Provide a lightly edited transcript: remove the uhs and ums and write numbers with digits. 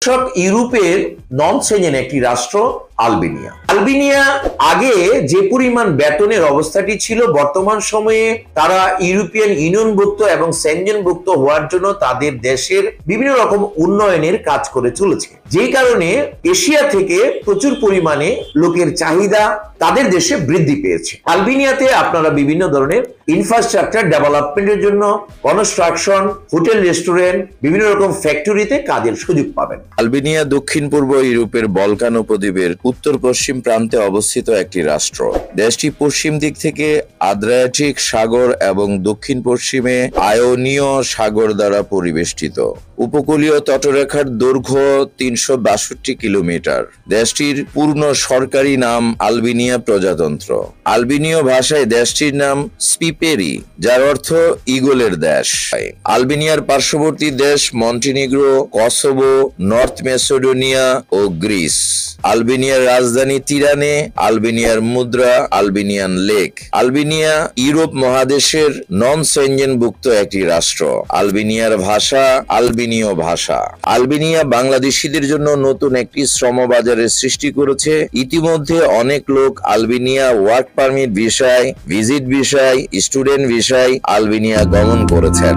সব ইউরোপের নন সেঞ্জেন একটি রাষ্ট্র আলবেনিয়া। আলবেনিয়া আগে যে পরিমাণ বেতনের অবস্থাটি ছিল, বর্তমান সময়ে তারা ইউরোপিয়ান ইউনিয়নভুক্ত এবং সেঞ্জেনভুক্ত হওয়ার জন্য তাদের দেশের বিভিন্ন রকম উন্নয়নের কাজ করে চলেছে, যেই কারণে এশিয়া থেকে প্রচুর পরিমাণে লোকের চাহিদা তাদের দেশে বৃদ্ধি পেয়েছে। আলবেনিয়াতে আপনারা বিভিন্ন ধরনের ইনফ্রাস্ট্রাকচার ডেভেলপমেন্টের জন্য কনস্ট্রাকশন, হোটেল, রেস্টুরেন্ট, বিভিন্ন রকম ফ্যাক্টরিতে কাজের সুযোগ পাবেন। আলবেনিয়া দক্ষিণ পূর্ব ইউরোপের বলকান উপদ্বীপের উত্তর পশ্চিম প্রান্তে অবস্থিত একটি রাষ্ট্র। দেশটি পশ্চিম দিক থেকে আদ্রিয়াটিক সাগর এবং দক্ষিণ পশ্চিমে আয়োনীয় সাগর দ্বারা পরিবেষ্টিত। উপকূলীয় তটরেখার দৈর্ঘ্য 362 কিলোমিটার। দেশটির পূর্ণ সরকারি নাম আলবেনিয়া প্রজাতন্ত্র। আলবেনীয় ভাষায় দেশটির নাম স্পিপেরি, যার অর্থ ঈগলের দেশ। আলবেনিয়ার পার্শ্ববর্তী দেশ মন্টিনিগ্রো, কসোভো, নর্থ মেসিডোনিয়া ও গ্রিস। আলবেনিয়ার রাজধানী তিরানে। আলবেনিয়ার মুদ্রা আলবেনিয়ান লেক। আলবেনিয়া ইউরোপ মহাদেশের নন সেঞ্জেনভুক্ত একটি রাষ্ট্র। আলবেনিয়ার ভাষা আলবেনীয় ভাষা। আলবেনিয়া বাংলাদেশিদের জন্য নতুন একটি শ্রমবাজারের সৃষ্টি করেছে। ইতিমধ্যে অনেক লোক আলবেনিয়া ওয়ার্ক পারমিট ভিসায়, ভিজিট ভিসায়, স্টুডেন্ট ভিসায় আলবেনিয়া গমন করেছেন।